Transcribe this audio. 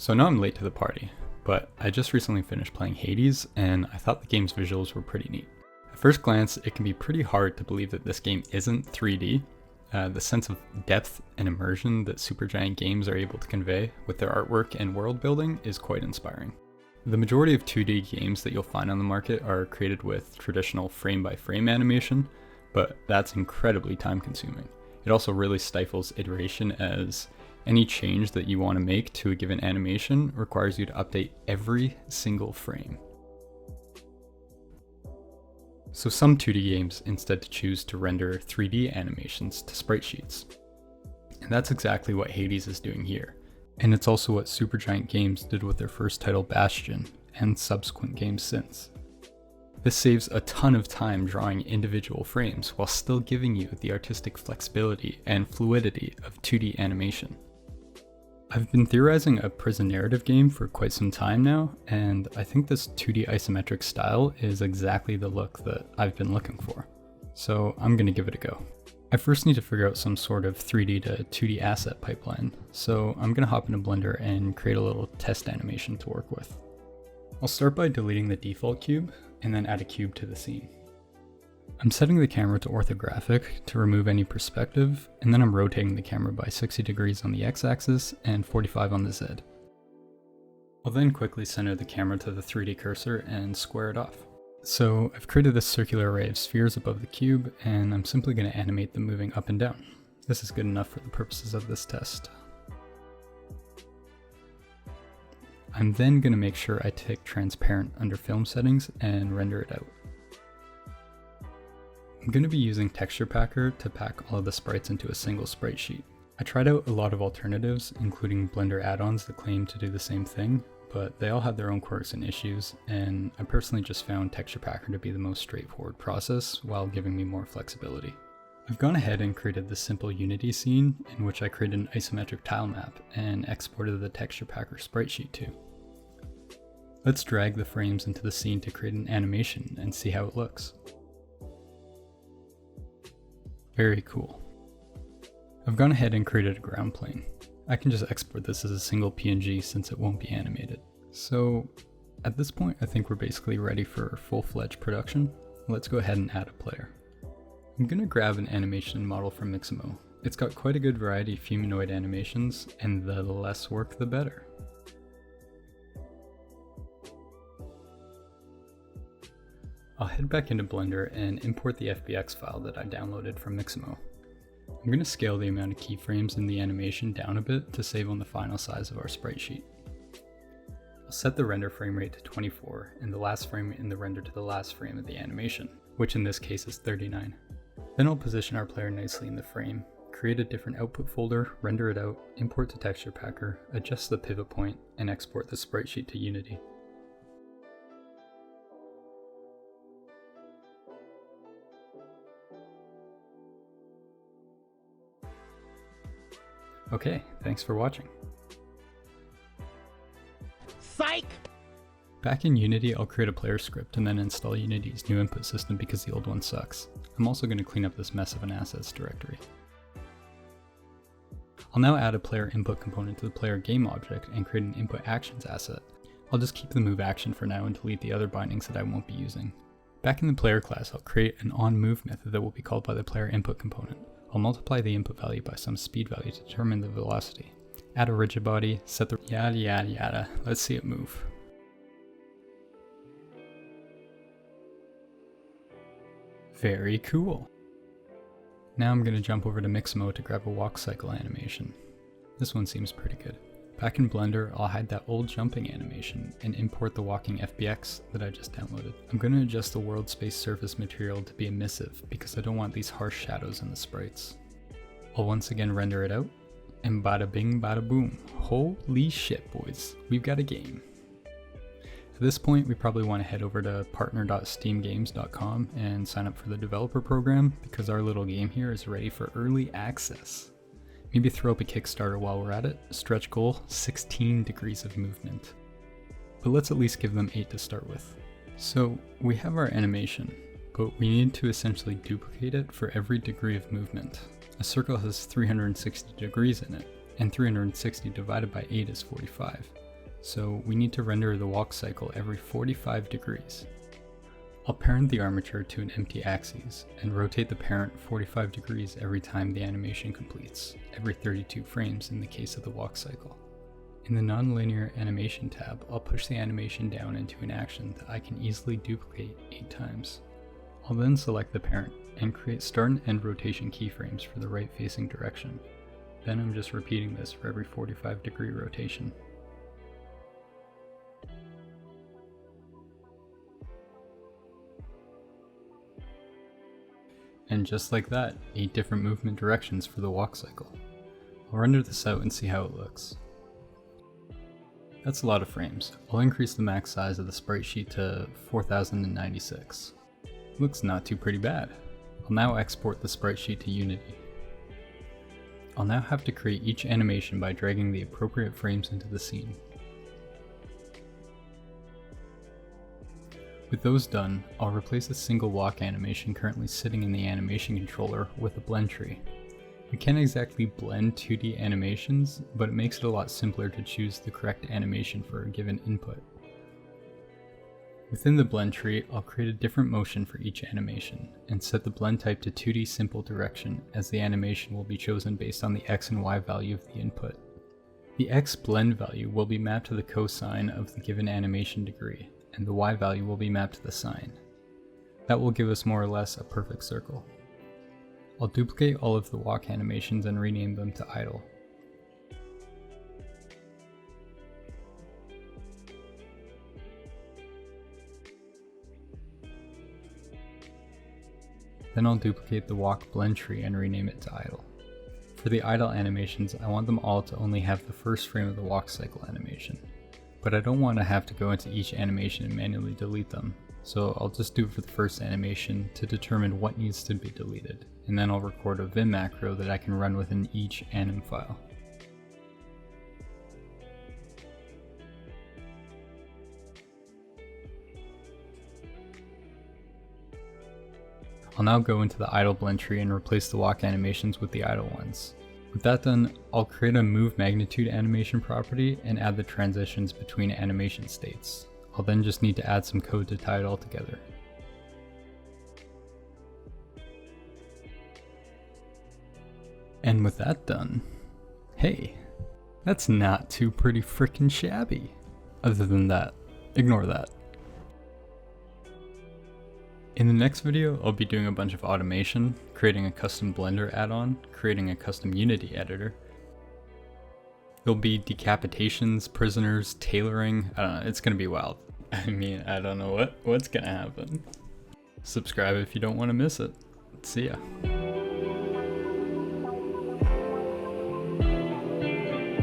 So now I'm late to the party, but I just recently finished playing Hades and I thought the game's visuals were pretty neat. At first glance, it can be pretty hard to believe that this game isn't 3D. The sense of depth and immersion that Supergiant Games are able to convey with their artwork and world building is quite inspiring. The majority of 2D games that you'll find on the market are created with traditional frame-by-frame animation, but that's incredibly time-consuming. It also really stifles iteration, as any change that you want to make to a given animation requires you to update every single frame. So some 2D games instead choose to render 3D animations to sprite sheets. And that's exactly what Hades is doing here. And it's also what Supergiant Games did with their first title Bastion, and subsequent games since. This saves a ton of time drawing individual frames while still giving you the artistic flexibility and fluidity of 2D animation. I've been theorizing a prison narrative game for quite some time now, and I think this 2D isometric style is exactly the look that I've been looking for. So I'm gonna give it a go. I first need to figure out some sort of 3D to 2D asset pipeline, so I'm gonna hop into Blender and create a little test animation to work with. I'll start by deleting the default cube, and then add a cube to the scene. I'm setting the camera to orthographic to remove any perspective, and then I'm rotating the camera by 60 degrees on the x-axis and 45 on the z. I'll then quickly center the camera to the 3D cursor and square it off. So I've created this circular array of spheres above the cube, and I'm simply going to animate them moving up and down. This is good enough for the purposes of this test. I'm then going to make sure I tick transparent under film settings and render it out. I'm going to be using TexturePacker to pack all of the sprites into a single sprite sheet. I tried out a lot of alternatives, including Blender add-ons that claim to do the same thing, but they all have their own quirks and issues, and I personally just found TexturePacker to be the most straightforward process while giving me more flexibility. I've gone ahead and created this simple Unity scene in which I created an isometric tile map and exported the TexturePacker sprite sheet to. Let's drag the frames into the scene to create an animation and see how it looks. Very cool. I've gone ahead and created a ground plane. I can just export this as a single PNG since it won't be animated. So at this point, I think we're basically ready for full-fledged production. Let's go ahead and add a player. I'm gonna grab an animation model from Mixamo. It's got quite a good variety of humanoid animations, and the less work the better. I'll head back into Blender and import the FBX file that I downloaded from Mixamo. I'm going to scale the amount of keyframes in the animation down a bit to save on the final size of our sprite sheet. I'll set the render frame rate to 24 and the last frame in the render to the last frame of the animation, which in this case is 39. Then I'll position our player nicely in the frame, create a different output folder, render it out, import to TexturePacker, adjust the pivot point, and export the sprite sheet to Unity. Okay, thanks for watching. Psych! Back in Unity, I'll create a player script and then install Unity's new input system because the old one sucks. I'm also going to clean up this mess of an assets directory. I'll now add a player input component to the player game object and create an input actions asset. I'll just keep the move action for now and delete the other bindings that I won't be using. Back in the player class, I'll create an onMove method that will be called by the player input component. I'll multiply the input value by some speed value to determine the velocity. Add a rigid body, set the yada yada yada. Let's see it move. Very cool. Now I'm going to jump over to Mixamo to grab a walk cycle animation. This one seems pretty good. Back in Blender, I'll hide that old jumping animation and import the walking FBX that I just downloaded. I'm going to adjust the world space surface material to be emissive because I don't want these harsh shadows in the sprites. I'll once again render it out, and bada bing bada boom. Holy shit, boys, we've got a game. At this point, we probably want to head over to partner.steamgames.com and sign up for the developer program because our little game here is ready for early access. Maybe throw up a Kickstarter while we're at it. Stretch goal, 16 degrees of movement. But let's at least give them 8 to start with. So we have our animation, but we need to essentially duplicate it for every degree of movement. A circle has 360 degrees in it, and 360 divided by 8 is 45. So we need to render the walk cycle every 45 degrees. I'll parent the armature to an empty axis and rotate the parent 45 degrees every time the animation completes, every 32 frames in the case of the walk cycle. In the nonlinear animation tab, I'll push the animation down into an action that I can easily duplicate 8 times. I'll then select the parent and create start and end rotation keyframes for the right facing direction. Then I'm just repeating this for every 45 degree rotation. And just like that, 8 different movement directions for the walk cycle. I'll render this out and see how it looks. That's a lot of frames. I'll increase the max size of the sprite sheet to 4096. Looks not too pretty bad. I'll now export the sprite sheet to Unity. I'll now have to create each animation by dragging the appropriate frames into the scene. With those done, I'll replace a single walk animation currently sitting in the animation controller with a blend tree. We can't exactly blend 2D animations, but it makes it a lot simpler to choose the correct animation for a given input. Within the blend tree, I'll create a different motion for each animation, and set the blend type to 2D simple direction, as the animation will be chosen based on the X and Y value of the input. The X blend value will be mapped to the cosine of the given animation degree, and the Y value will be mapped to the sine. That will give us more or less a perfect circle. I'll duplicate all of the walk animations and rename them to idle. Then I'll duplicate the walk blend tree and rename it to idle. For the idle animations, I want them all to only have the first frame of the walk cycle animation. But I don't want to have to go into each animation and manually delete them, so I'll just do it for the first animation to determine what needs to be deleted, and then I'll record a Vim macro that I can run within each anim file. I'll now go into the idle blend tree and replace the walk animations with the idle ones. With that done, I'll create a move magnitude animation property and add the transitions between animation states. I'll then just need to add some code to tie it all together. And with that done, hey, that's not too pretty frickin' shabby. Other than that, ignore that. In the next video, I'll be doing a bunch of automation, creating a custom Blender add-on, creating a custom Unity editor. There'll be decapitations, prisoners, tailoring. I don't know, it's gonna be wild. I mean, I don't know what's gonna happen. Subscribe if you don't want to miss it. See ya.